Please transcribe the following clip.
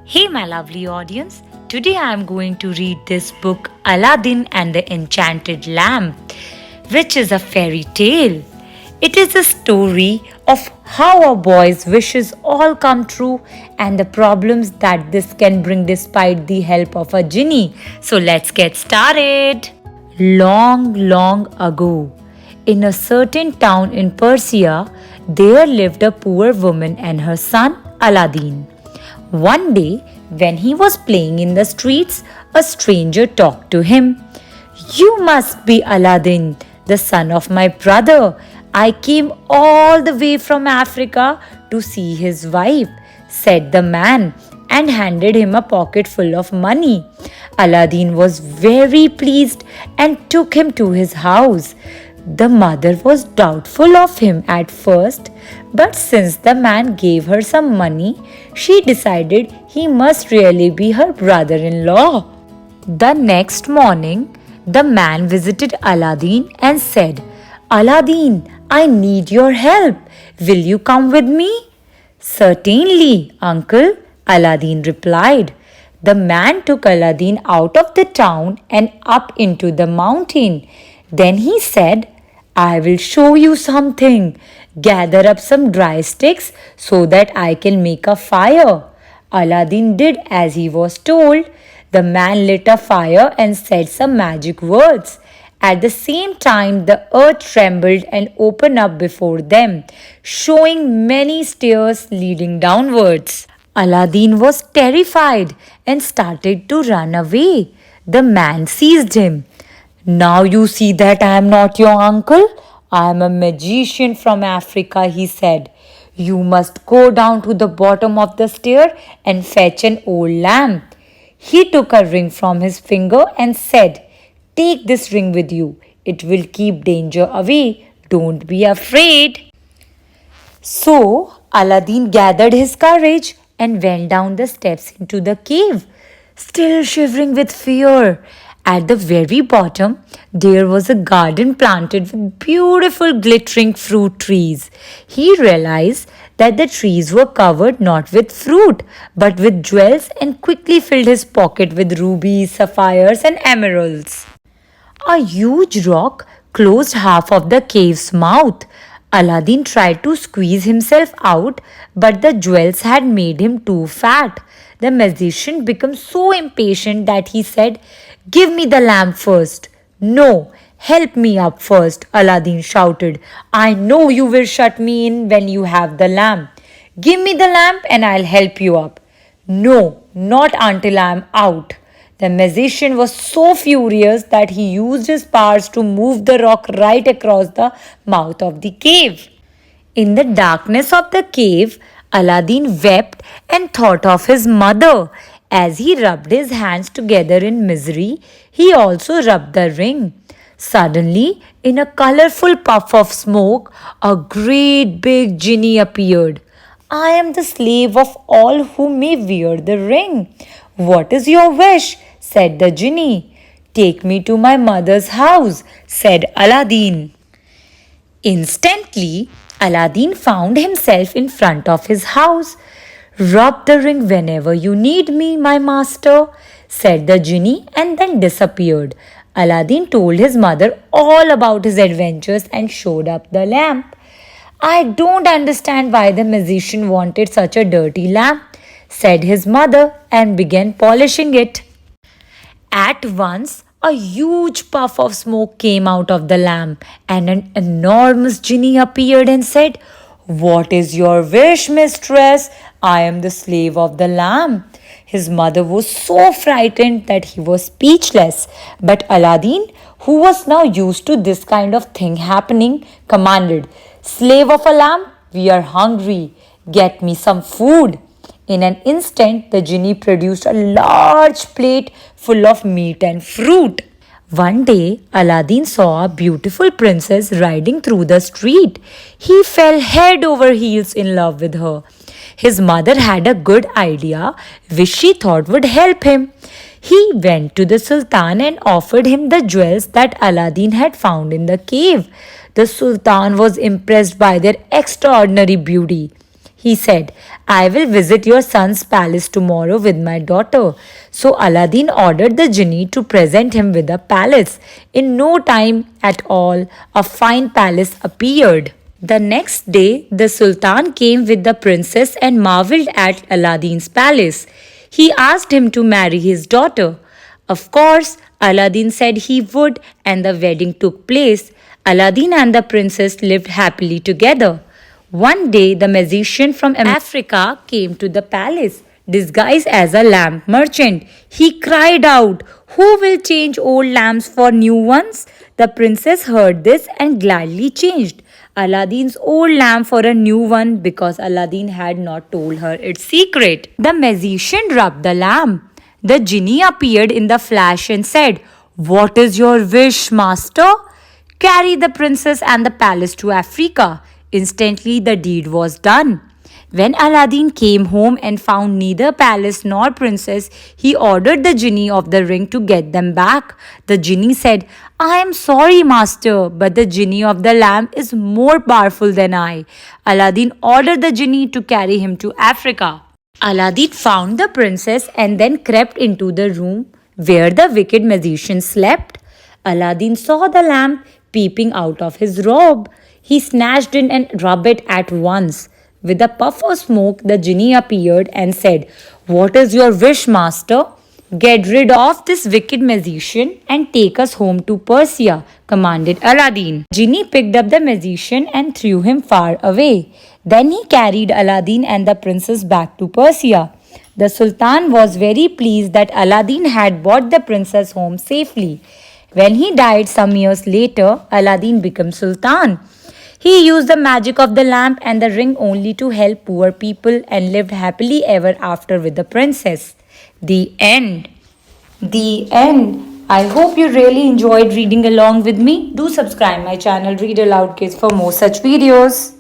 Hey, my lovely audience. Today I am going to read this book, Aladdin and the Enchanted Lamp, which is a fairy tale. It is a story of how a boy's wishes all come true and the problems that this can bring despite the help of a genie. So let's get started. Long, long ago, in a certain town in Persia, there lived a poor woman and her son Aladdin. One day, when he was playing in the streets, a stranger talked to him. You must be Aladdin, the son of my brother. I came all the way from Africa to see his wife, said the man, and handed him a pocket full of money. Aladdin was very pleased and took him to his house. The mother was doubtful of him at first, but since the man gave her some money, she decided he must really be her brother in law. The next morning, the man visited Aladdin and said, Aladdin, I need your help. Will you come with me? Certainly, uncle, Aladdin replied. The man took Aladdin out of the town and up into the mountain. Then he said, I will show you something. Gather up some dry sticks so that I can make a fire. Aladdin did as he was told. The man lit a fire and said some magic words. At the same time, the earth trembled and opened up before them, showing many stairs leading downwards. Aladdin was terrified and started to run away. The man seized him. Now you see that I am not your uncle. I am a magician from Africa, he said. You must go down to the bottom of the stair and fetch an old lamp. He took a ring from his finger and said, Take this ring with you. It will keep danger away. Don't be afraid. So Aladdin gathered his courage and went down the steps into the cave, still shivering with fear. At the very bottom, there was a garden planted with beautiful glittering fruit trees. He realized that the trees were covered not with fruit but with jewels and quickly filled his pocket with rubies, sapphires, and emeralds. A huge rock closed half of the cave's mouth. Aladdin tried to squeeze himself out, but the jewels had made him too fat. The magician became so impatient that he said, Give me the lamp first. No, help me up first, Aladdin shouted. I know you will shut me in when you have the lamp. Give me the lamp and I'll help you up. No, not until I am out. The magician was so furious that he used his powers to move the rock right across the mouth of the cave. In the darkness of the cave, Aladdin wept and thought of his mother. As he rubbed his hands together in misery, he also rubbed the ring. Suddenly, in a colorful puff of smoke, a great big genie appeared. I am the slave of all who may wear the ring. What is your wish? Said the genie. Take me to my mother's house, said Aladdin. Instantly, Aladdin found himself in front of his house. Rub the ring whenever you need me, my master, said the genie and then disappeared. Aladdin told his mother all about his adventures and showed up the lamp. I don't understand why the magician wanted such a dirty lamp, said his mother and began polishing it. At once, a huge puff of smoke came out of the lamp, and an enormous genie appeared and said, What is your wish, mistress? I am the slave of the lamp. His mother was so frightened that he was speechless. But Aladdin, who was now used to this kind of thing happening, commanded, Slave of a lamp, we are hungry. Get me some food. In an instant, the genie produced a large plate full of meat and fruit. One day, Aladdin saw a beautiful princess riding through the street. He fell head over heels in love with her. His mother had a good idea which she thought would help him. He went to the Sultan and offered him the jewels that Aladdin had found in the cave. The Sultan was impressed by their extraordinary beauty. He said, I will visit your son's palace tomorrow with my daughter. So Aladdin ordered the genie to present him with a palace. In no time at all, a fine palace appeared. The next day, the Sultan came with the princess and marveled at Aladdin's palace. He asked him to marry his daughter. Of course, Aladdin said he would, and the wedding took place. Aladdin and the princess lived happily together. One day, the magician from Africa came to the palace, disguised as a lamp merchant. He cried out, Who will change old lamps for new ones? The princess heard this and gladly changed Aladdin's old lamp for a new one because Aladdin had not told her its secret. The magician rubbed the lamp. The genie appeared in the flash and said, What is your wish, master? Carry the princess and the palace to Africa. Instantly, the deed was done. When Aladdin came home and found neither palace nor princess, he ordered the genie of the ring to get them back. The genie said, I am sorry, master, but the genie of the lamp is more powerful than I. Aladdin ordered the genie to carry him to Africa. Aladdin found the princess and then crept into the room where the wicked magician slept. Aladdin saw the lamp peeping out of his robe. He snatched it and rubbed it at once. With a puff of smoke, the genie appeared and said, What is your wish, master? Get rid of this wicked magician and take us home to Persia, commanded Aladdin. Genie picked up the magician and threw him far away. Then he carried Aladdin and the princess back to Persia. The Sultan was very pleased that Aladdin had brought the princess home safely. When he died some years later, Aladdin became Sultan. He used the magic of the lamp and the ring only to help poor people and lived happily ever after with the princess. The end. The end. I hope you really enjoyed reading along with me. Do subscribe my channel Read Aloud Kids for more such videos.